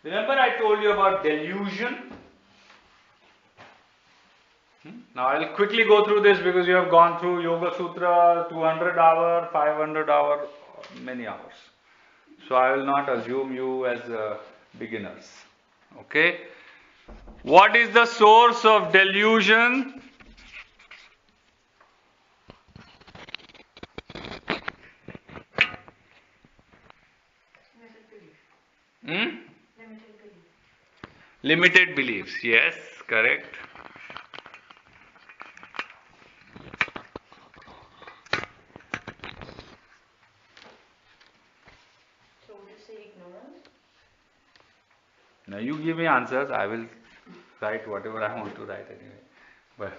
Remember I told you about delusion? Now I will quickly go through this because you have gone through Yoga Sutra 200 hour, 500 hour, many hours. So I will not assume you as beginners. Okay? What is the source of delusion? Limited beliefs. Yes, correct. So would you say ignorance? Now you give me answers. I will write whatever I want to write anyway. But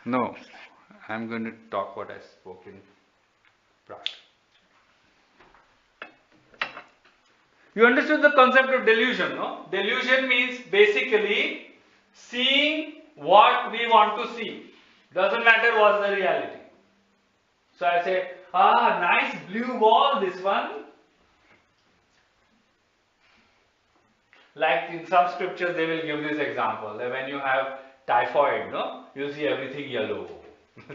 no, I'm going to talk what I spoke in Prague. You understood the concept of delusion, no? Delusion means basically seeing what we want to see. Doesn't matter what's the reality. So I say, nice blue wall, this one. Like in some scriptures, they will give this example. That when you have typhoid, no, you see everything yellow.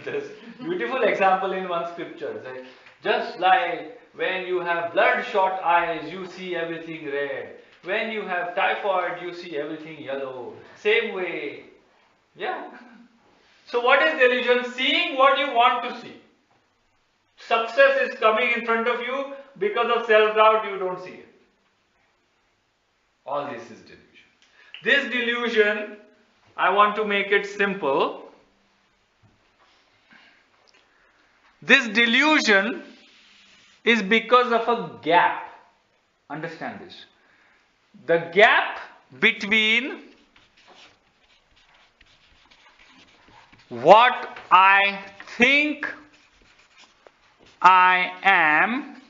There's beautiful example in one scripture. That just like when you have bloodshot eyes, you see everything red. When you have typhoid, you see everything yellow. Same way. Yeah. So what is delusion? Seeing what you want to see. Success is coming in front of you, because of self-doubt you don't see it. All this is delusion. This delusion, I want to make it simple. This delusion is because of a gap. Understand this. The gap between what I think I am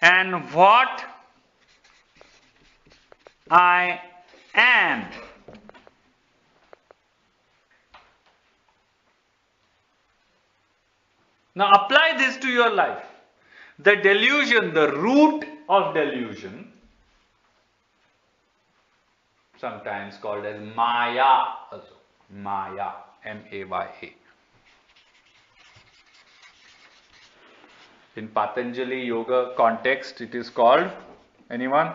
and what I am. Now apply this to your life. The delusion, the root of delusion, sometimes called as Maya also. Maya, M-A-Y-A. In Patanjali Yoga context, it is called, anyone?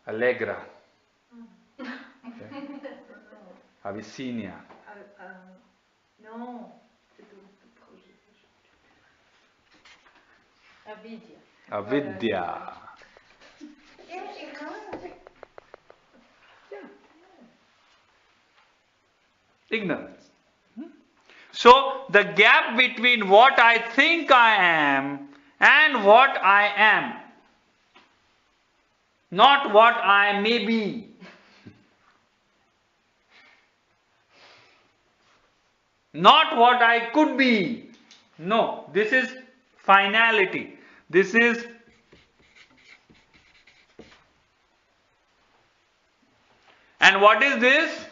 Allegra. Okay. Abyssinia. No. Avidya. Avidya. Ignorance. So, the gap between what I think I am and what I am, not what I may be. Not what I could be. No, this is finality. This is and what is this?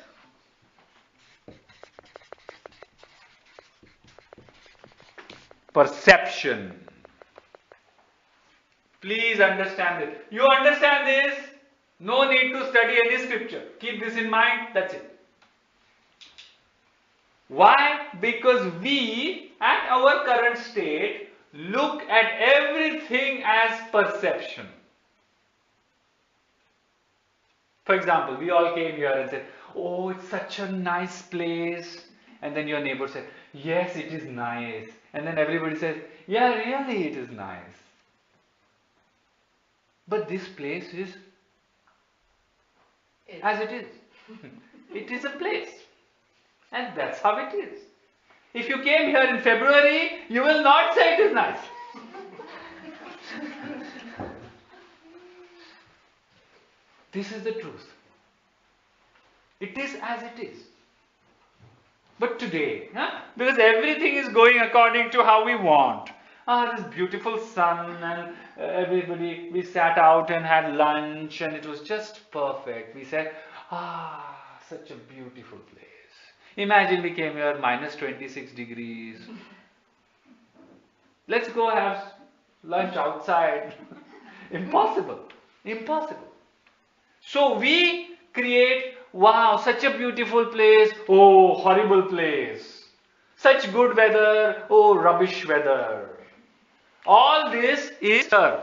Perception. Please understand this. You understand this? No need to study any scripture. Keep this in mind. That's it. Why? Because we, at our current state, look at everything as perception. For example, we all came here and said, oh, it's such a nice place. And then your neighbor said, yes, it is nice. And then everybody says, yeah, really, it is nice. But this place is as it is. It is a place. And that's how it is. If you came here in February, you will not say it is nice. This is the truth. It is as it is. But today, because everything is going according to how we want. This beautiful sun and everybody, we sat out and had lunch and it was just perfect. We said, such a beautiful place. Imagine we came here minus 26 degrees. Let's go have lunch outside. Impossible. Impossible. So we create, wow, such a beautiful place. Oh, horrible place. Such good weather. Oh, rubbish weather. All this is here.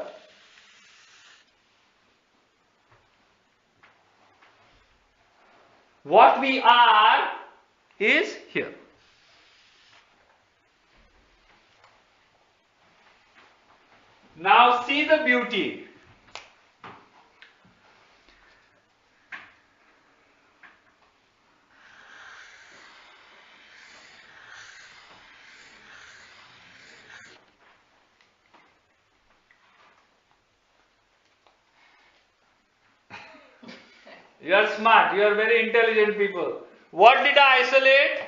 What we are is here. Now see the beauty. You are smart, you are very intelligent people. What did I isolate?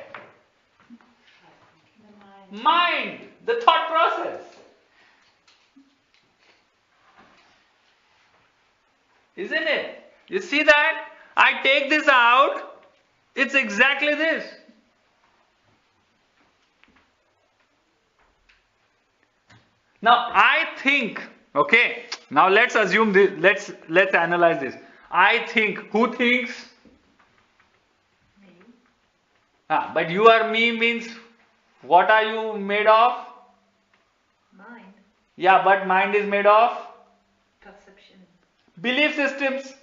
The mind. Mind, the thought process. Isn't it? You see that? I take this out, it's exactly this. Now I think, okay, now let's assume this, let's analyze this. I think, who thinks? Me. But you are me means, what are you made of? Mind. Yeah, but mind is made of Perception. belief systems.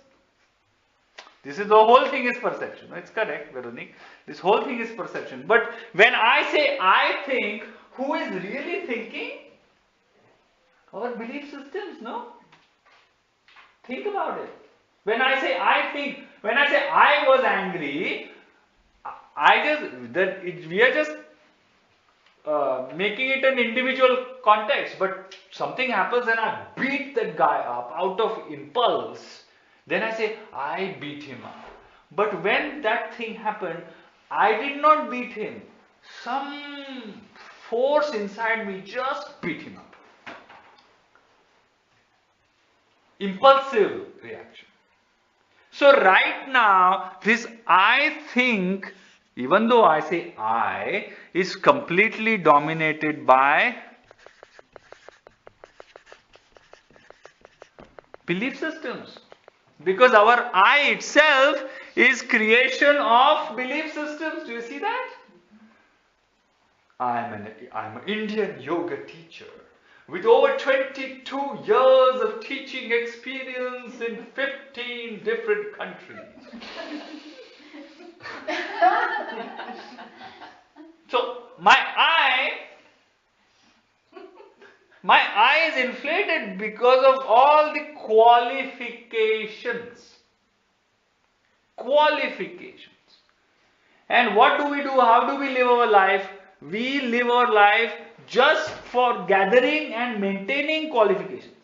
This is the whole thing is perception. It's correct, Veronique. This whole thing is perception. But when I say I think, who is really thinking? Our belief systems, no? Think about it. When I say I think, when I say I was angry, we are just making it an individual context. But something happens and I beat that guy up out of impulse. Then I say I beat him up. But when that thing happened, I did not beat him. Some force inside me just beat him up. Impulsive reaction. So right now, this I think, even though I say I, is completely dominated by belief systems. Because our I itself is creation of belief systems. Do you see that? I'm an Indian yoga teacher with over 22 years of teaching experience in 15 different countries. So my eye is inflated because of all the qualifications. Qualifications. And what do we do? How do we live our life? We live our life just for gathering and maintaining qualifications.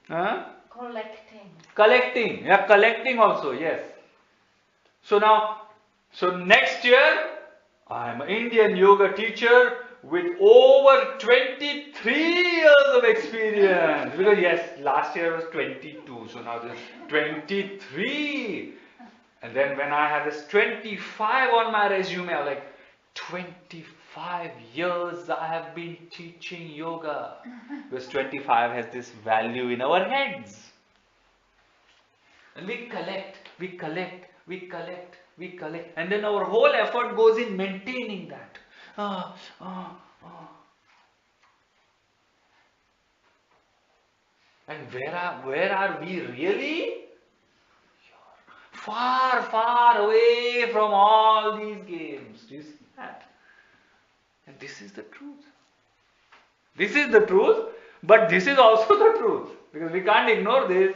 Collecting. Collecting. Yeah, collecting also, yes. So next year, I'm an Indian yoga teacher with over 23 years of experience. Because yes, last year was 22, so now there's 23. And then when I have this 25 on my resume, I'm like, 25 years I have been teaching yoga. Because 25 has this value in our heads. And we collect. And then our whole effort goes in maintaining that. And where are we really? Far, far away from all these games. Do you see that? And this is the truth. This is the truth, but this is also the truth. Because we can't ignore this.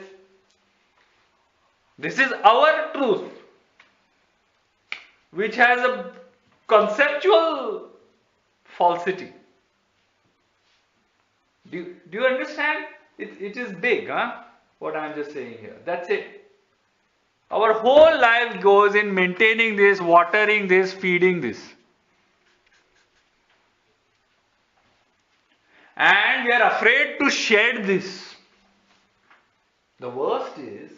This is our truth, which has a conceptual falsity. Do you understand? It is big, huh? What I'm just saying here. That's it. Our whole life goes in maintaining this, watering this, feeding this. And we are afraid to shed this. The worst is,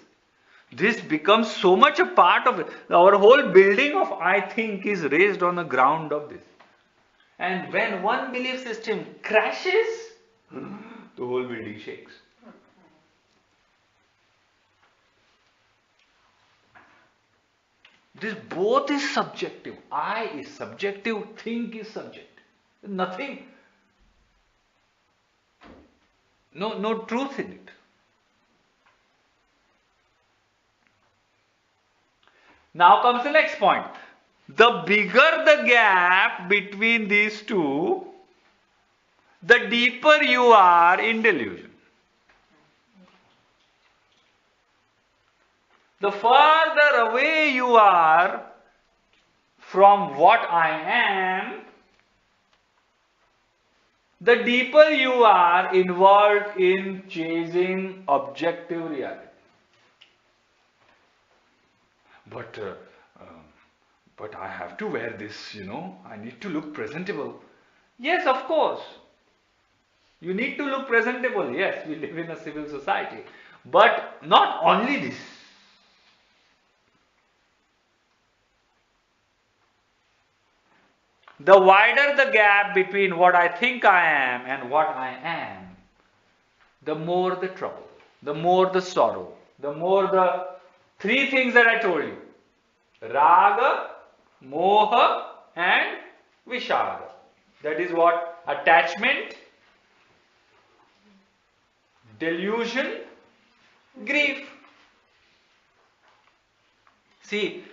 This becomes so much a part of it. Our whole building of I think is raised on the ground of this. And when one belief system crashes, the whole building shakes. This both is subjective. I is subjective, think is subjective. Nothing, no truth in it. Now comes the next point. The bigger the gap between these two, the deeper you are in delusion. The farther away you are from what I am, the deeper you are involved in chasing objective reality. But I have to wear this, I need to look presentable. Yes, of course. You need to look presentable. Yes, we live in a civil society. But not only this. The wider the gap between what I think I am and what I am, the more the trouble, the more the sorrow, the more the three things that I told you. Raga, Moha and Vishada. That is what? Attachment, delusion, grief. See,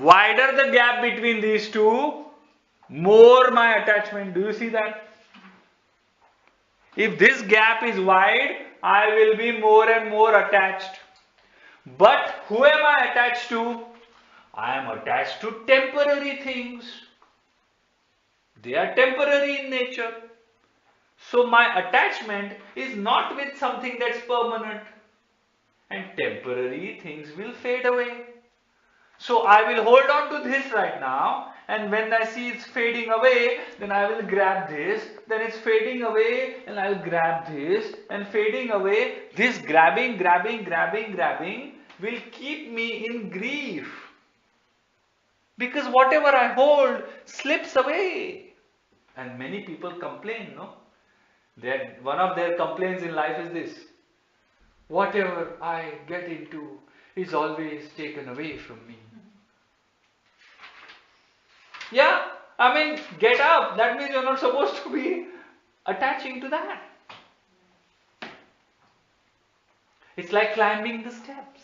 wider the gap between these two, more my attachment. Do you see that? If this gap is wide, I will be more and more attached. But who am I attached to? I am attached to temporary things. They are temporary in nature. So my attachment is not with something that's permanent. And temporary things will fade away. So I will hold on to this right now, and when I see it's fading away, then I will grab this, then it's fading away, and I will grab this, and fading away. This grabbing will keep me in grief. Because whatever I hold slips away. And many people complain, no? One of their complaints in life is this: whatever I get into is always taken away from me. Yeah, I mean, get up. That means you're not supposed to be attaching to that. It's like climbing the steps.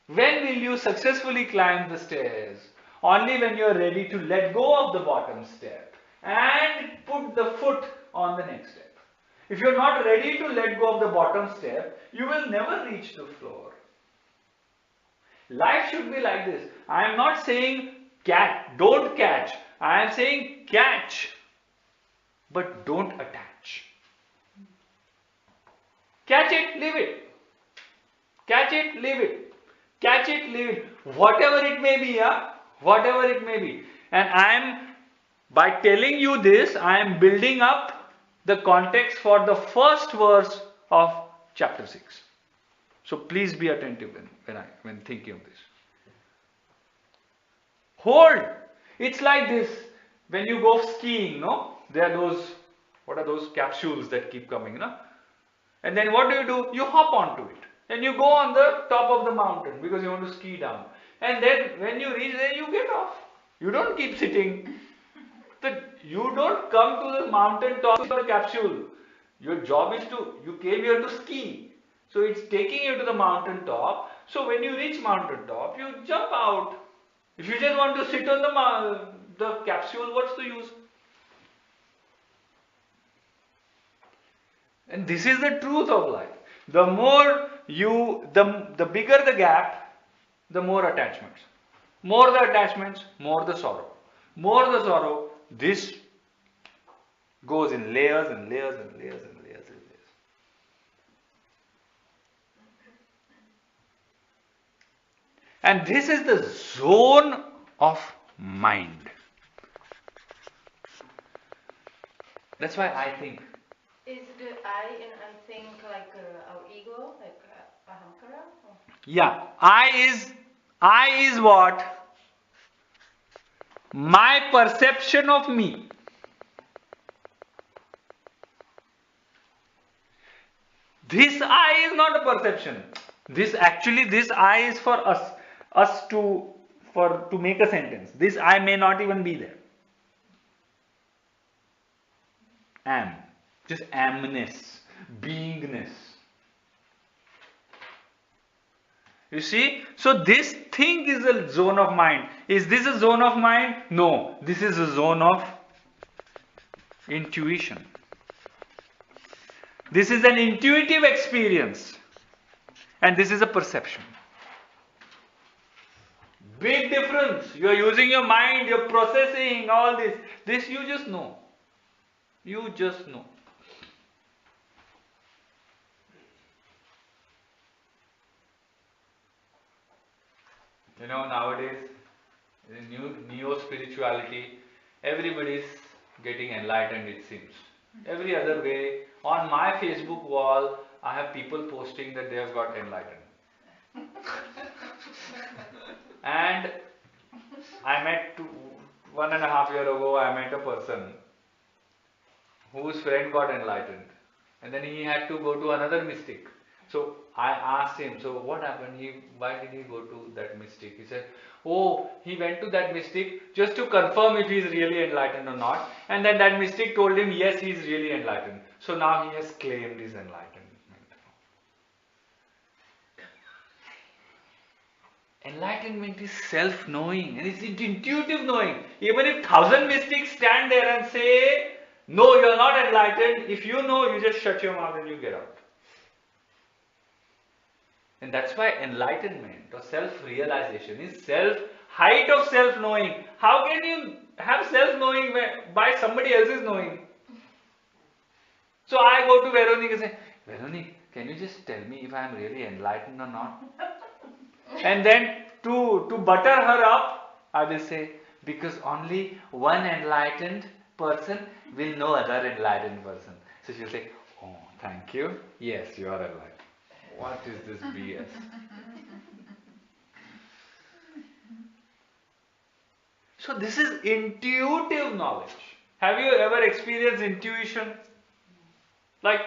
When will you successfully climb the stairs? Only when you're ready to let go of the bottom step and put the foot on the next step. If you're not ready to let go of the bottom step, you will never reach the floor. Life should be like this. I am not saying don't catch. I am saying catch, but don't attach. Catch it, leave it. Catch it, leave it. Catch it, leave it. Whatever it may be, whatever it may be. And by telling you this, I am building up the context for the first verse of chapter 6. So please be attentive when thinking of this. Hold. It's like this. When you go skiing, no? There are those, what are those capsules that keep coming, no? And then what do? You hop onto it. And you go on the top of the mountain because you want to ski down. And then when you reach there, you get off. You don't keep sitting. You don't come to the mountain top of the capsule. Your job is you came here to ski. So it's taking you to the mountain top. So when you reach mountain top, you jump out. If you just want to sit on the capsule, what's the use? And this is the truth of life. The more the bigger the gap, the more attachments. More the attachments, more the sorrow. More the sorrow, this goes in layers and layers and layers and layers and layers. And this is the zone of mind. That's why I think. Is the I and I think like our ego, like ahamkara? Yeah, I is what? My perception of me. This I is not a perception. This I is for us to make a sentence. This I may not even be there. Am, just amness, beingness. You see, so this thing is a zone of mind. Is this a zone of mind? No, this is a zone of intuition. This is an intuitive experience, and this is a perception. Big difference. You are using your mind, you're processing all this. This you just know. You just know. You know, nowadays, in neo spirituality, everybody's getting enlightened, it seems. Every other way. On my Facebook wall, I have people posting that they have got enlightened. And I met 1.5 years ago, I met a person whose friend got enlightened. And then he had to go to another mystic. So I asked him, so what happened? Why did he go to that mystic? He said, oh, he went to that mystic just to confirm if he is really enlightened or not. And then that mystic told him, yes, he is really enlightened. So now he has claimed his enlightenment. Enlightenment is self-knowing and it's intuitive knowing. Even if 1,000 mystics stand there and say, no, you are not enlightened, if you know, you just shut your mouth and you get out. And that's why enlightenment or self-realization is height of self-knowing. How can you have self-knowing by somebody else's knowing? So I go to Veronique and say, Veronique, can you just tell me if I am really enlightened or not? And then to butter her up, I will say, because only one enlightened person will know other enlightened person. So she'll say, oh, thank you. Yes, you are enlightened. What is this BS? So this is intuitive knowledge. Have you ever experienced intuition? Like,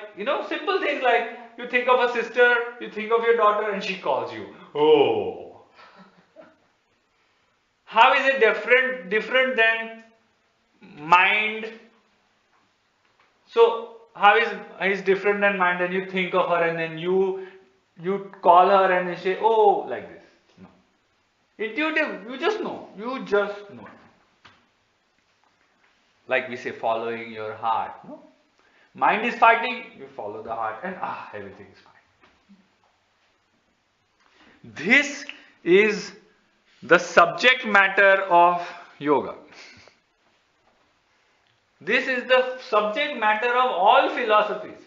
simple things like you think of a sister, you think of your daughter and she calls you. Oh. How is it different than mind? So how is different than mind, and you think of her and then you call her and you say, oh, like this. No. Intuitive, you just know. Like we say, following your heart. No? Mind is fighting, you follow the heart and everything is fine. This is the subject matter of yoga. This is the subject matter of all philosophies.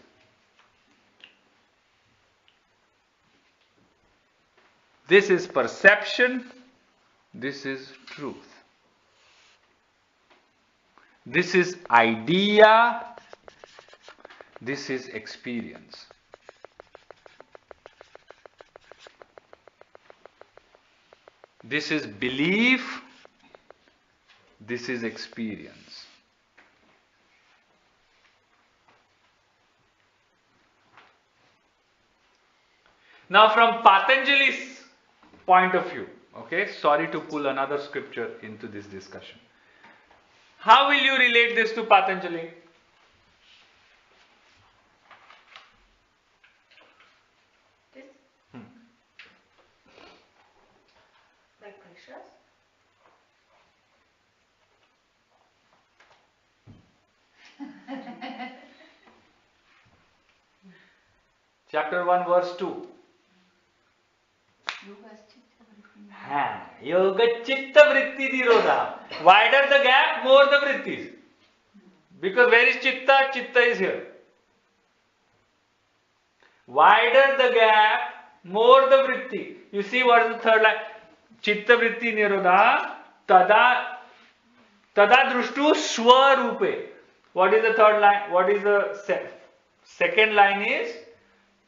This is perception, this is truth. This is idea, this is experience. This is belief, this is experience. Now from Patanjali's point of view, okay, sorry to pull another scripture into this discussion. How will you relate this to Patanjali? This? Like precious? Chapter 1 verse 2. Yoga chitta vritti nirodha. Wider the gap, more the vrittis. Because where is chitta? Chitta is here. Wider the gap, more the vritti. You see what is the third line? Chitta vritti nirodha tada drushtu swarupe. What is the third line? What is the second line is?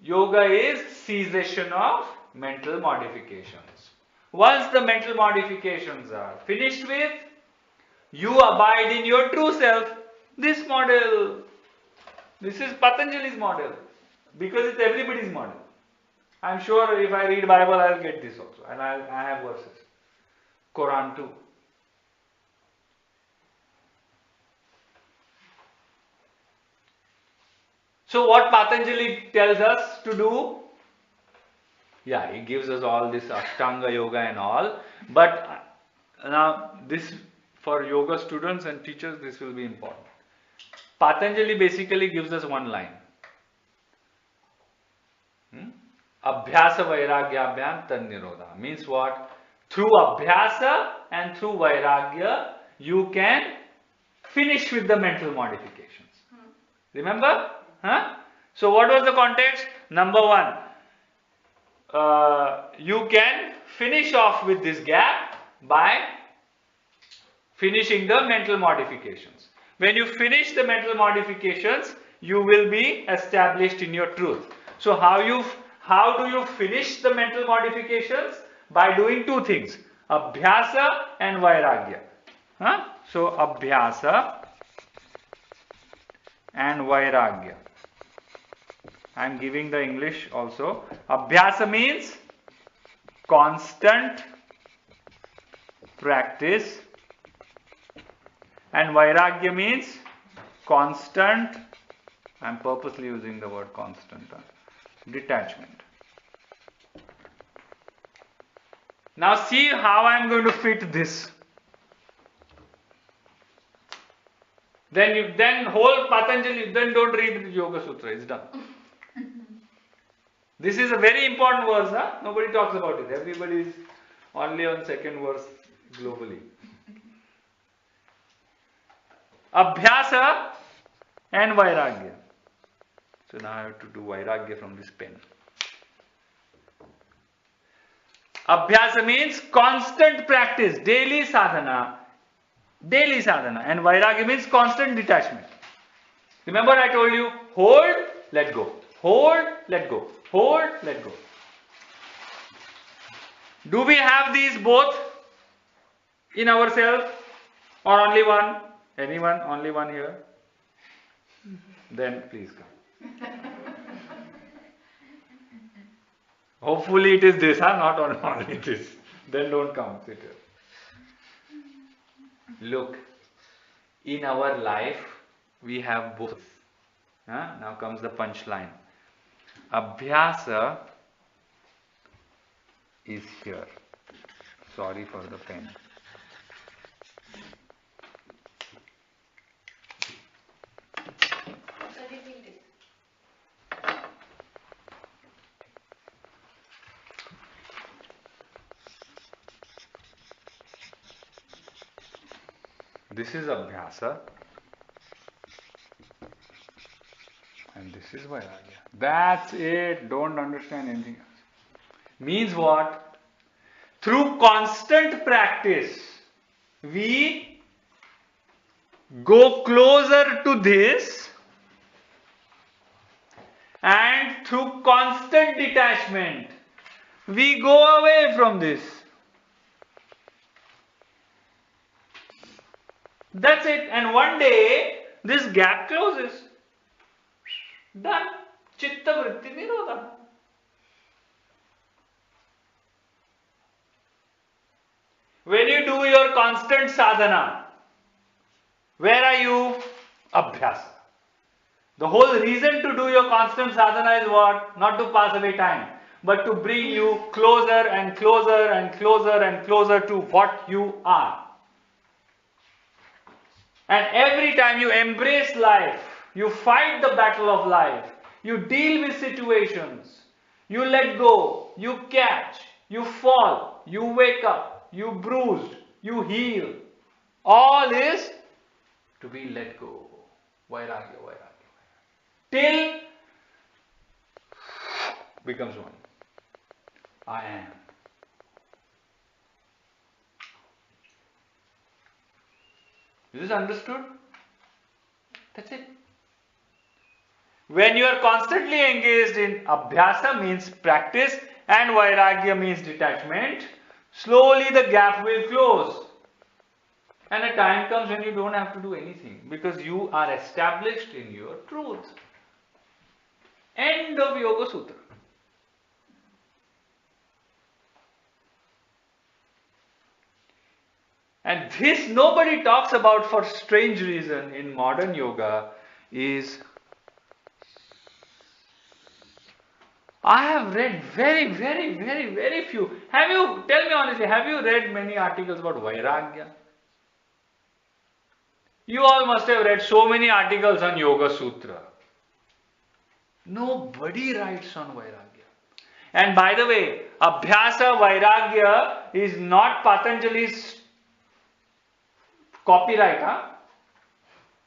Yoga is cessation of mental modifications. Once the mental modifications are finished with, you abide in your true self. This model, this is Patanjali's model, because it's everybody's model. I'm sure if I read Bible, I'll get this also, and I have verses. Quran too. So what Patanjali tells us to do? Yeah, he gives us all this Ashtanga yoga and all, but now this for yoga students and teachers, this will be important. Patanjali basically gives us one line. Abhyasa Vairagya Abhyam Tad Nirodha means what? Through Abhyasa and through Vairagya, you can finish with the mental modifications. Remember? Huh? So what was the context? Number one, you can finish off with this gap by finishing the mental modifications. When you finish the mental modifications, you will be established in your truth. So how do you finish the mental modifications? By doing two things, Abhyasa and Vairagya. Huh? So Abhyasa and Vairagya. I am giving the English also. Abhyasa means constant practice, and Vairagya means constant, I am purposely using the word constant, detachment. Now see how I am going to fit this. Then whole Patanjali, then don't read the Yoga Sutra, it's done. This is a very important verse, huh? Nobody talks about it. Everybody is only on second verse globally. Abhyasa and Vairagya. So now I have to do Vairagya from this pen. Abhyasa means constant practice, daily sadhana, and Vairagya means constant detachment. Remember I told you, hold, let go, hold, let go, hold, let go. Do we have these both in ourselves, or only one? Anyone? Only one here? Then please come. Hopefully it is this, huh? Not only this. Then don't come, sit here. Look, in our life we have both. Huh? Now comes the punchline. Abhyasa is here. Sorry for the pen. This is Abhyasa and this is Vairagya. That's it. Don't understand anything else. Means what? Through constant practice, we go closer to this, and through constant detachment, we go away from this. That's it. And one day, this gap closes. Done. Chitta vritti nirodha. When you do your constant sadhana, where are you? Abhyasa. The whole reason to do your constant sadhana is what? Not to pass away time, but to bring you closer and closer and closer and closer to what you are. And every time you embrace life, you fight the battle of life, you deal with situations, you let go, you catch, you fall, you wake up, you bruised, you heal. All is to be let go. Vairagya, Vairagya. Till becomes one. I am. Is this understood? That's it. When you are constantly engaged in Abhyasa means practice, and Vairagya means detachment, slowly the gap will close. And a time comes when you don't have to do anything because you are established in your truth. End of Yoga Sutra. And this nobody talks about for strange reason in modern yoga is I have read very few. Have you, tell me honestly, have you read many articles about Vairagya? You all must have read so many articles on Yoga Sutra. Nobody writes on Vairagya. And by the way, Abhyasa Vairagya is not Patanjali's copyright.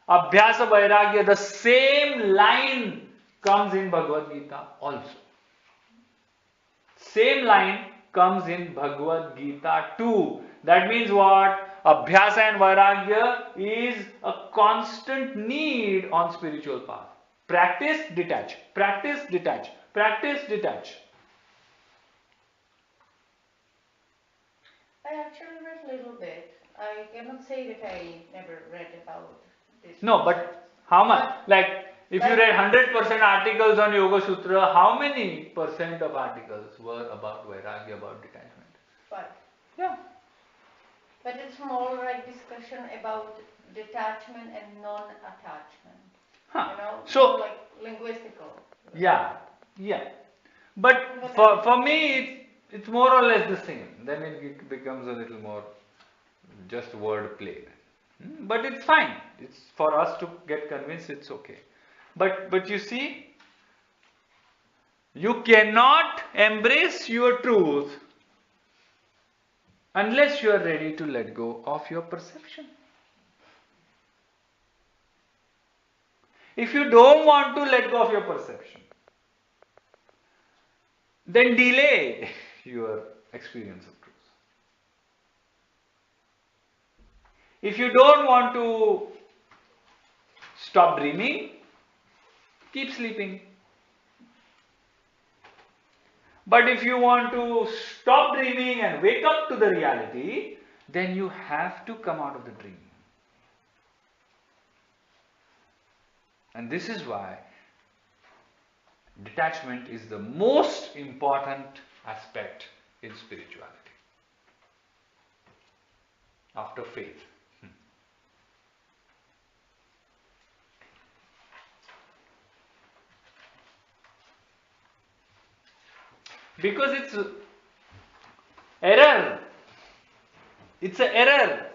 Abhyasa Vairagya, the same line comes in Bhagavad Gita also. Same line comes in Bhagavad Gita too. That means what? Abhyasa and Vairagya is a constant need on spiritual path. Practice, detach. Practice, detach. Practice, detach. I actually read a little bit. I cannot say that I never read about this. No, but how much? Like, if you read 100% articles on Yoga Sutra, how many percent of articles were about Vairagya, about detachment? But Yeah. But it's more like discussion about detachment and non-attachment. Huh. You know, So, more like linguistical. yeah. But for me, it's more or less the same. Then it becomes a little more just word play. But it's fine. It's for us to get convinced. It's okay. But you see, you cannot embrace your truth unless you are ready to let go of your perception. If you don't want to let go of your perception, then delay your experience of truth. If you don't want to stop dreaming, keep sleeping. But if you want to stop dreaming and wake up to the reality, then you have to come out of the dream. And this is why detachment is the most important aspect in spirituality after faith. Because it's error. It's an error.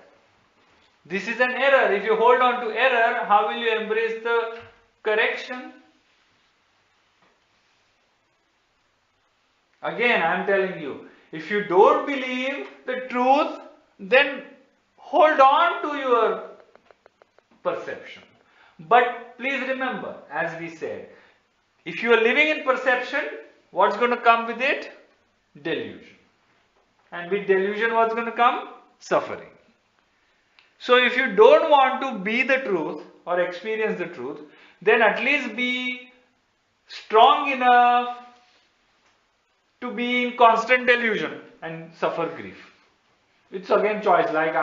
This is an error. If you hold on to error, how will you embrace the correction? Again, I am telling you, if you don't believe the truth, then hold on to your perception. But please remember, as we said, if you are living in perception, what's going to come with it? Delusion. And with delusion, what's going to come? Suffering. So if you don't want to be the truth or experience the truth, then at least be strong enough to be in constant delusion and suffer grief. It's again choice, like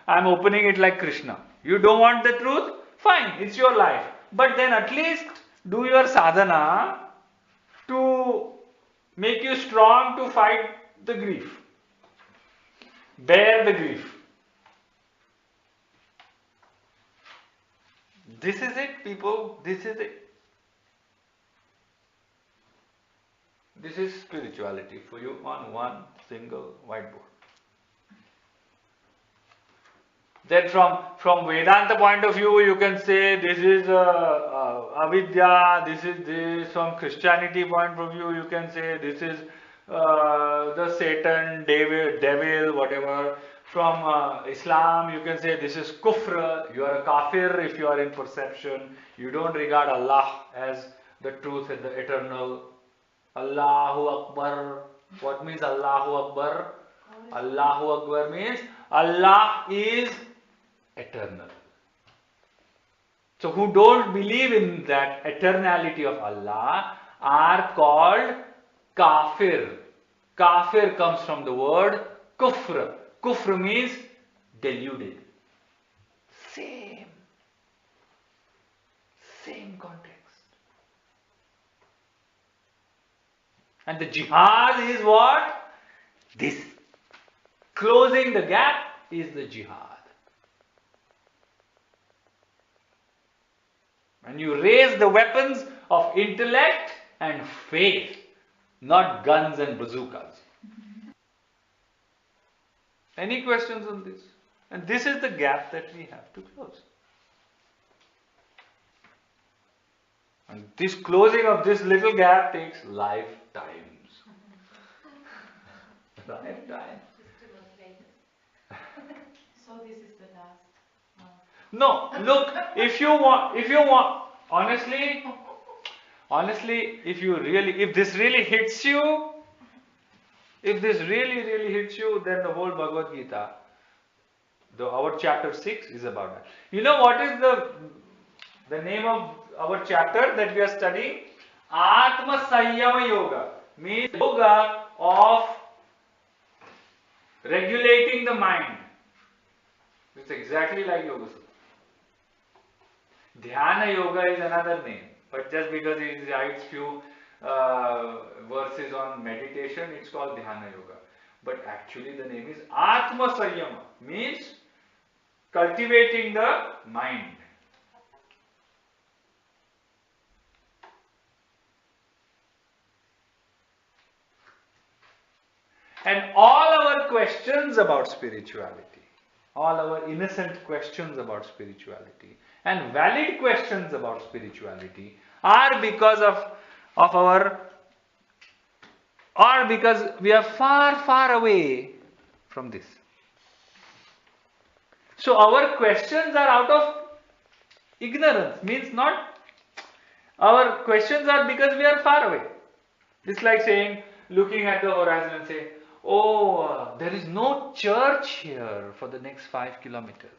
I'm opening it like Krishna. You don't want the truth? Fine, it's your life. But then at least do your sadhana to make you strong to fight the grief. Bear the grief. This is it, people. This is it. This is spirituality for you on one single whiteboard. Then from Vedanta point of view, you can say this is avidya, this is this. From Christianity point of view, you can say this is the Satan, devil, whatever. From Islam, you can say this is kufr. You are a kafir if you are in perception. You don't regard Allah as the truth and the eternal. Allahu Akbar. What means Allahu Akbar? Allahu Akbar means Allah is eternal. So who don't believe in that eternality of Allah are called kafir. Kafir comes from the word kufr. Kufr means deluded. Same context. And the jihad is what? This. Closing the gap is the jihad. And you raise the weapons of intellect and faith, not guns and bazookas. Any questions on this? And this is the gap that we have to close. And this closing of this little gap takes lifetimes. Lifetime. So this is the last. No, look, if you want, honestly, if this really hits you, then the whole Bhagavad Gita, our chapter 6 is about that. You know what is the name of our chapter that we are studying? Atma Sanyama Yoga, means yoga of regulating the mind. It's exactly like Yoga Sutra. Dhyana Yoga is another name, but just because it writes few verses on meditation, it's called Dhyana Yoga. But actually the name is Atma Sanyama, means cultivating the mind. And all our questions about spirituality, all our innocent questions about spirituality and valid questions about spirituality are because because we are far away from this. So our questions are out of ignorance, means not, our questions are because we are far away. It's like saying, looking at the horizon and saying, oh, there is no church here for the next 5 kilometers.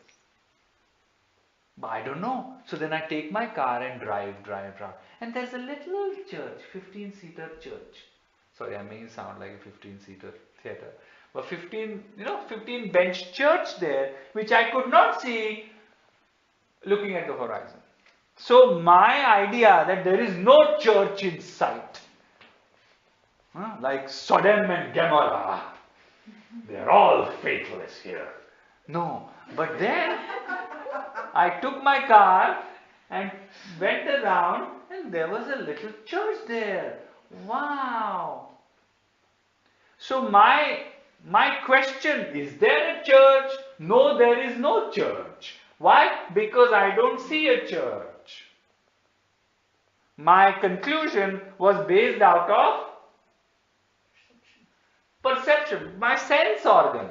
But I don't know. So then I take my car and drive. And there's a little church, 15-seater church. Sorry, I may sound like a 15-seater theater. But 15 bench church there, which I could not see looking at the horizon. So my idea that there is no church in sight, like Sodom and Gomorrah, they're all faithless here. No, but then I took my car and went around and there was a little church there. Wow. So my question, is there a church? No, there is no church. Why? Because I don't see a church. My conclusion was based out of perception, my sense organ.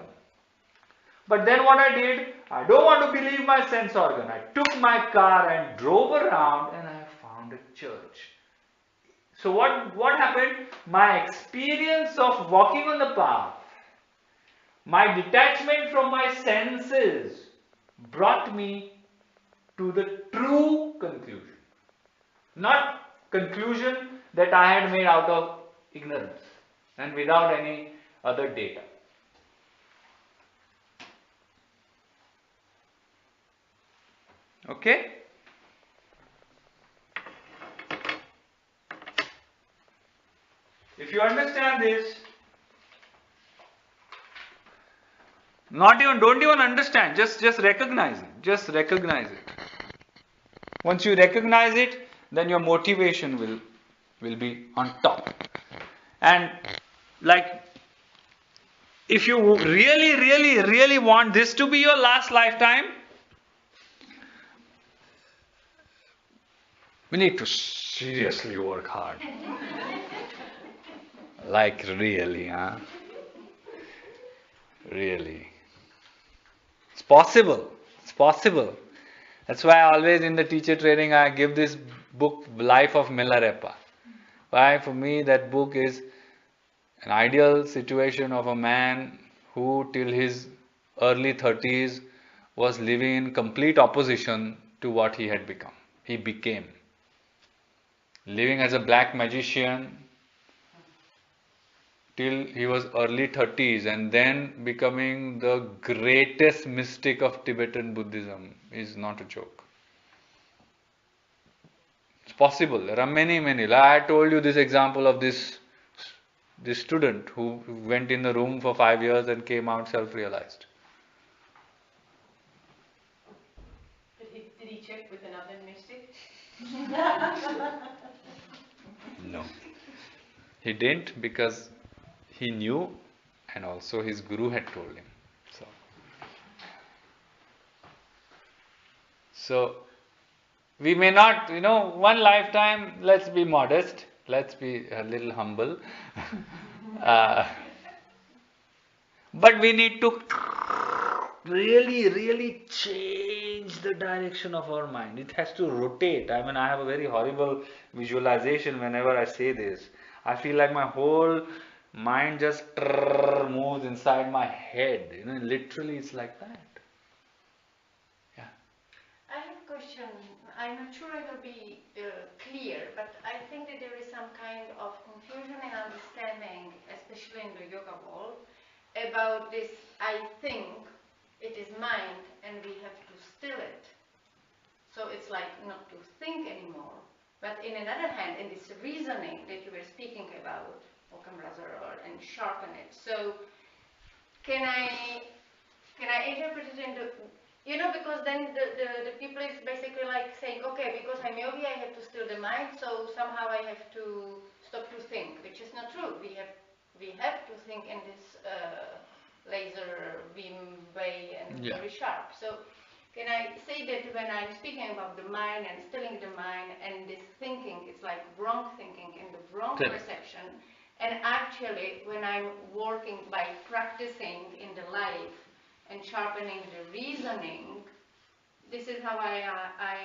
But then what I did, I don't want to believe my sense organ. I took my car and drove around and I found a church. So what happened? My experience of walking on the path, my detachment from my senses brought me to the true conclusion. Not conclusion that I had made out of ignorance and without any other data. Okay? If you understand this, don't even understand, just recognize it. Just recognize it. Once you recognize it, then your motivation will be on top. And like, if you really want this to be your last lifetime, we need to seriously work hard. Like really, huh? Really. It's possible. It's possible. That's why always in the teacher training I give this book, Life of Milarepa. Why? For me that book is an ideal situation of a man who till his early 30s was living in complete opposition to what he had become. He became. Living as a black magician, till he was early 30s, and then becoming the greatest mystic of Tibetan Buddhism is not a joke. It's possible. There are many, many. Like I told you this example of this student who went in the room for 5 years and came out self-realized. Did he check with another mystic? No. He didn't, because he knew, and also his guru had told him. So we may not, one lifetime, let's be modest, let's be a little humble. But we need to really, really change the direction of our mind. It has to rotate. I mean, I have a very horrible visualization whenever I say this. I feel like my whole mind just moves inside my head. Literally it's like that. Yeah. I have a question. I'm not sure I will be clear, but I think that there is some kind of confusion in understanding, especially in the yoga world, about this I think. It is mind and we have to still it. So it's like not to think anymore. But in another hand, in this reasoning that you were speaking about, and sharpen it. So can I interpret it into, because then the people is basically like saying, okay, because I'm yogi, I have to still the mind, so somehow I have to stop to think, which is not true. We have to think in this laser beam way and very sharp. So can I say that when I'm speaking about the mind and stilling the mind and this thinking, it's like wrong thinking and the wrong perception. And actually, when I'm working by practicing in the life and sharpening the reasoning, this is how I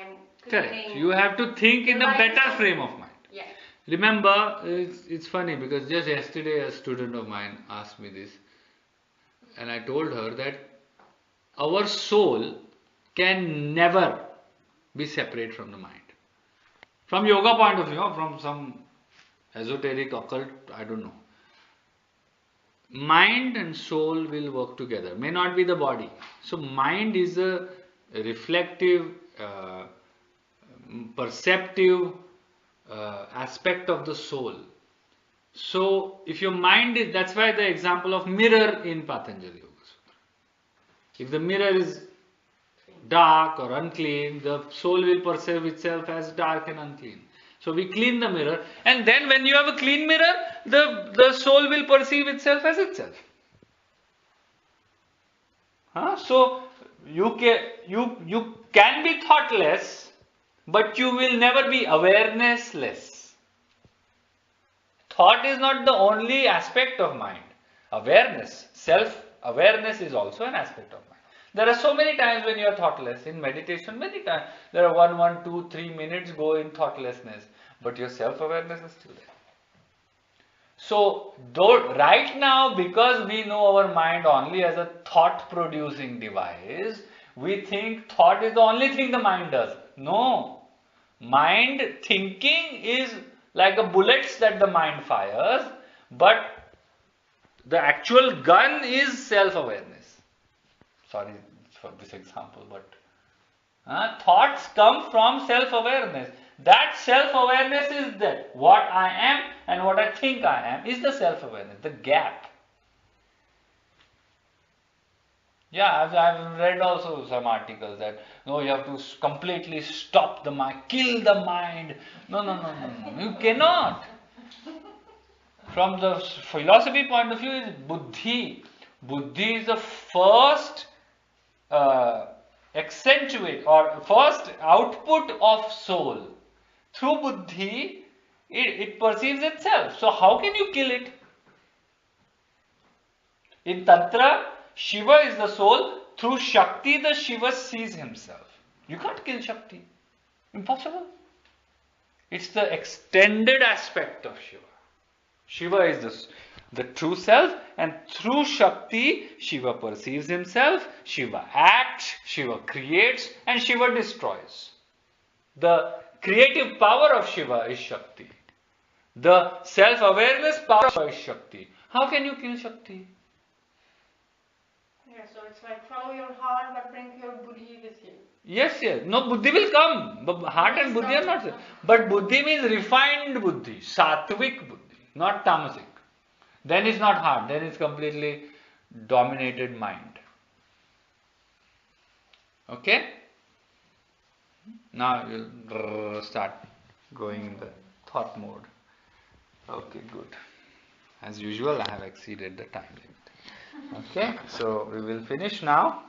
am cleaning. You have to think in a better frame of mind. Yeah. Remember, it's funny because just yesterday a student of mine asked me this. And I told her that our soul can never be separate from the mind. From yoga point of view, from some esoteric occult, I don't know. Mind and soul will work together. May not be the body. So mind is a reflective, perceptive aspect of the soul. So, if your mind is, that's why the example of mirror in Patanjali Yoga Sutra. If the mirror is dark or unclean, the soul will perceive itself as dark and unclean. So, we clean the mirror, and then when you have a clean mirror, the soul will perceive itself as itself. So, you can be thoughtless, but you will never be awarenessless. Thought is not the only aspect of mind. Awareness, self-awareness is also an aspect of mind. There are so many times when you are thoughtless. In meditation, many times. There are 1, 2, 3 minutes go in thoughtlessness. But your self-awareness is still there. So, right now, because we know our mind only as a thought-producing device, we think thought is the only thing the mind does. No. Mind thinking is like the bullets that the mind fires, but the actual gun is self-awareness. Sorry for this example, but thoughts come from self-awareness. That self-awareness is that what I am and what I think I am is the self-awareness, the gap. Yeah, I've read also some articles that no, you have to completely stop the mind, kill the mind. No, you cannot. From the philosophy point of view, is buddhi. Buddhi is the first accentuate or first output of soul. Through buddhi, it perceives itself. So how can you kill it? In Tantra, Shiva is the soul. Through Shakti, the Shiva sees himself. You can't kill Shakti. Impossible. It's the extended aspect of Shiva. Shiva is the true self, and through Shakti, Shiva perceives himself, Shiva acts, Shiva creates, and Shiva destroys. The creative power of Shiva is Shakti. The self-awareness power of Shakti. How can you kill Shakti? Yeah, so it's like follow your heart but bring your buddhi with you. Yes, yes. No, buddhi will come. But heart and buddhi are not. But buddhi means refined buddhi, sattvic buddhi, not tamasic. Then it's not heart. Then it's completely dominated mind. Okay? Now you'll start going in the thought mode. Okay, good. As usual, I have exceeded the time limit. Okay, so we will finish now.